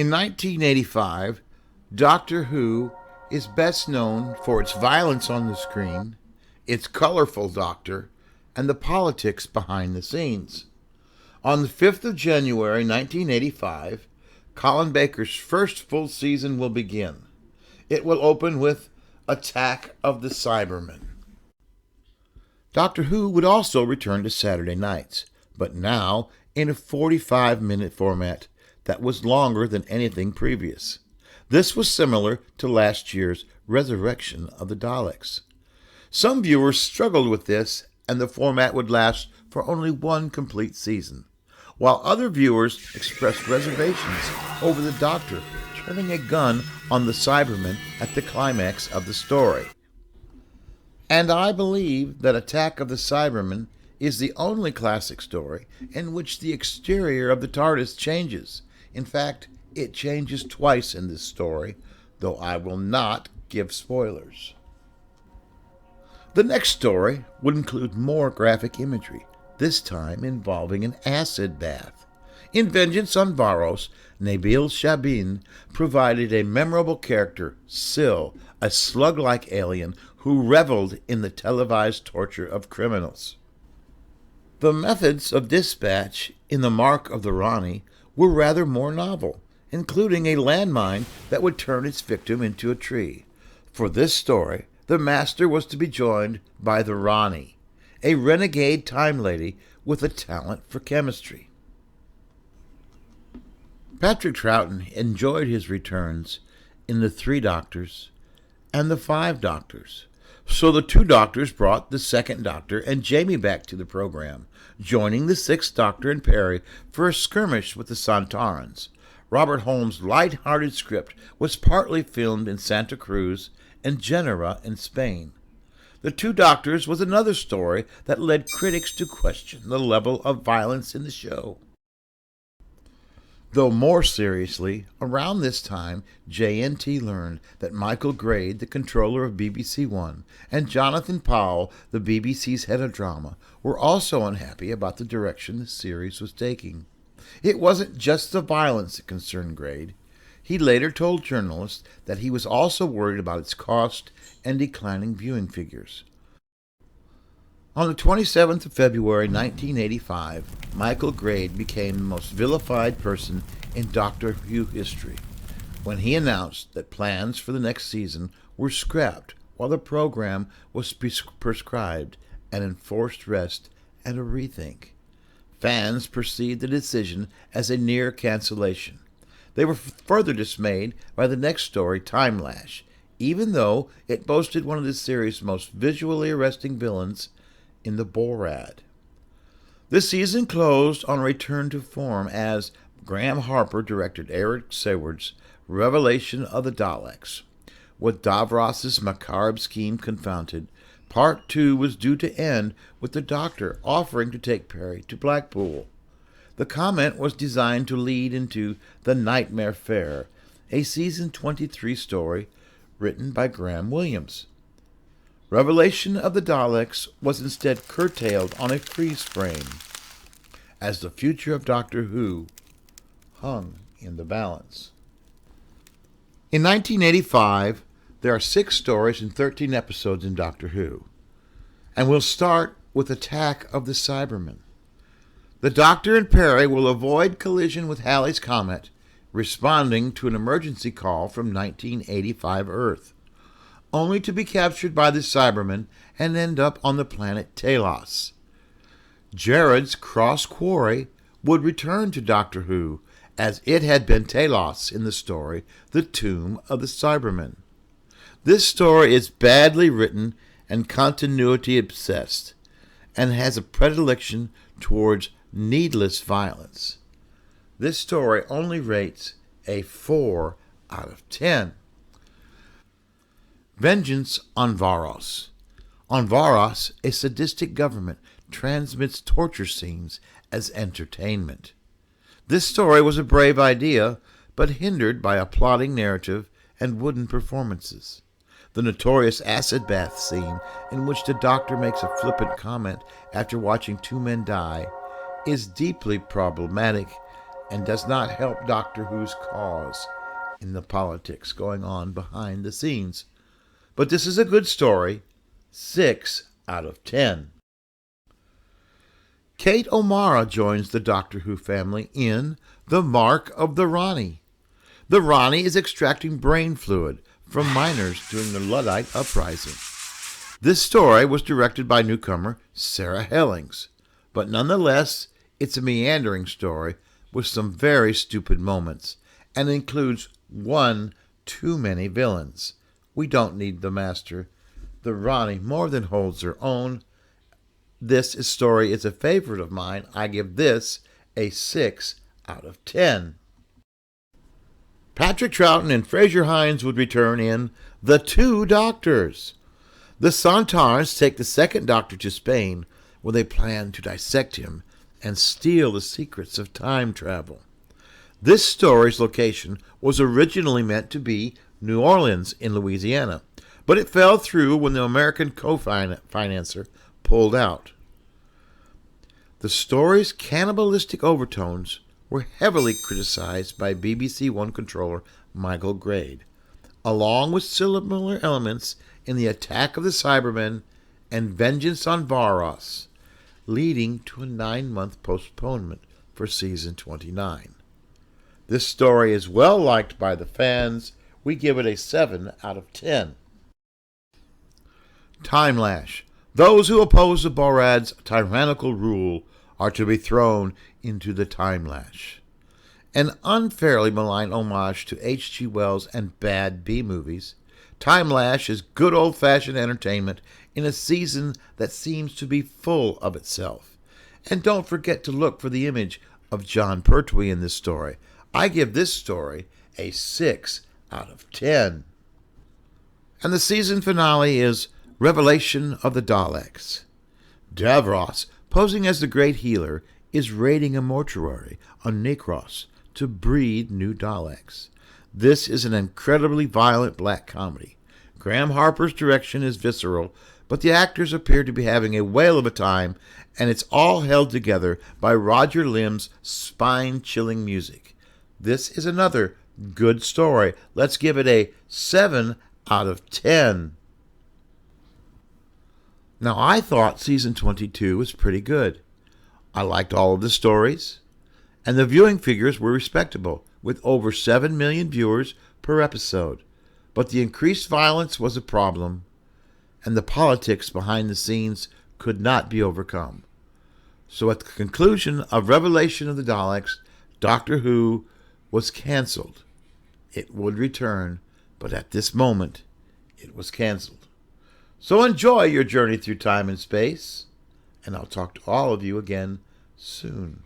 In 1985, Doctor Who is best known for its violence on the screen, its colorful Doctor, and the politics behind the scenes. On the 5th of January 1985, Colin Baker's first full season will begin. It will open with Attack of the Cybermen. Doctor Who would also return to Saturday nights, but now in a 45-minute format that was longer than anything previous. This was similar to last year's Resurrection of the Daleks. Some viewers struggled with this, and the format would last for only one complete season, while other viewers expressed reservations over the Doctor turning a gun on the Cybermen at the climax of the story. And I believe that Attack of the Cybermen is the only classic story in which the exterior of the TARDIS changes. In fact, it changes twice in this story, though I will not give spoilers. The next story would include more graphic imagery, this time involving an acid bath. In Vengeance on Varos, Nabil Shabin provided a memorable character, Syl, a slug-like alien who reveled in the televised torture of criminals. The methods of dispatch in The Mark of the Rani were rather more novel, including a landmine that would turn its victim into a tree. For this story, the Master was to be joined by the Rani, a renegade time lady with a talent for chemistry. Patrick Troughton enjoyed his returns in The Three Doctors and The Five Doctors, so the two Doctors brought the Second Doctor and Jamie back to the program, joining the Sixth Doctor and Perry for a skirmish with the Santarans. Robert Holmes' light-hearted script was partly filmed in Santa Cruz and Genoa in Spain. The Two Doctors was another story that led critics to question the level of violence in the show. Though more seriously, around this time, JNT learned that Micheal Grade, the controller of BBC One, and Jonathan Powell, the BBC's head of drama, were also unhappy about the direction the series was taking. It wasn't just the violence that concerned Grade. He later told journalists that he was also worried about its cost and declining viewing figures. On the 27th of February 1985, Micheal Grade became the most vilified person in Doctor Who history when he announced that plans for the next season were scrapped while the program was prescribed an enforced rest and a rethink. Fans perceived the decision as a near cancellation. They were further dismayed by the next story, Timelash, even though it boasted one of the series' most visually arresting villains in the Borad. The season closed on a return to form as Graham Harper directed Eric Saward's Revelation of the Daleks. With Davros's macabre scheme confounded, Part 2 was due to end with the Doctor offering to take Perry to Blackpool. The comment was designed to lead into The Nightmare Fair, a season 23 story written by Graham Williams. Revelation of the Daleks was instead curtailed on a freeze frame, as the future of Doctor Who hung in the balance. In 1985, there are 6 stories and 13 episodes in Doctor Who, and we'll start with Attack of the Cybermen. The Doctor and Perry will avoid collision with Halley's Comet, responding to an emergency call from 1985 Earth, only to be captured by the Cybermen and end up on the planet Talos. Jared's Cross Quarry would return to Doctor Who, as it had been Talos in the story The Tomb of the Cybermen. This story is badly written and continuity-obsessed, and has a predilection towards needless violence. This story only rates a 4 out of 10. Vengeance on Varos. On Varos, a sadistic government transmits torture scenes as entertainment. This story was a brave idea, but hindered by a plotting narrative and wooden performances. The notorious acid bath scene, in which the Doctor makes a flippant comment after watching 2 men die, is deeply problematic and does not help Doctor Who's cause in the politics going on behind the scenes. But this is a good story. 6 out of 10. Kate O'Mara joins the Doctor Who family in The Mark of the Rani. The Rani is extracting brain fluid from miners during the Luddite uprising. This story was directed by newcomer Sarah Hellings, but nonetheless, it's a meandering story with some very stupid moments and includes one too many villains. We don't need the Master. The Rani more than holds her own. This story is a favorite of mine. I give this a 6 out of 10. Patrick Troughton and Fraser Hines would return in The Two Doctors. The Centaurs take the second Doctor to Spain, where they plan to dissect him and steal the secrets of time travel. This story's location was originally meant to be New Orleans in Louisiana, but it fell through when the American co-financer pulled out. The story's cannibalistic overtones were heavily criticized by BBC One controller Micheal Grade, along with similar elements in the attack of the Cybermen and vengeance on Varos, leading to a 9-month postponement for season 29. This story is well liked by the fans. We give it a 7 out of 10. Timelash. Those who oppose the Borad's tyrannical rule are to be thrown into the Timelash. An unfairly malign homage to H.G. Wells and bad B-movies, Timelash is good old-fashioned entertainment in a season that seems to be full of itself. And don't forget to look for the image of John Pertwee in this story. I give this story a 6 out of 10. And the season finale is Revelation of the Daleks. Davros, posing as the Great Healer, is raiding a mortuary on Nekros to breed new Daleks. This is an incredibly violent black comedy. Graham Harper's direction is visceral, but the actors appear to be having a whale of a time, and it's all held together by Roger Lim's spine-chilling music. This is another good story. Let's give it a 7 out of 10. Now, I thought season 22 was pretty good. I liked all of the stories, and the viewing figures were respectable, with over 7 million viewers per episode. But the increased violence was a problem, and the politics behind the scenes could not be overcome. So at the conclusion of Revelation of the Daleks, Doctor Who was canceled. It would return, but at this moment, it was canceled. So enjoy your journey through time and space, and I'll talk to all of you again soon.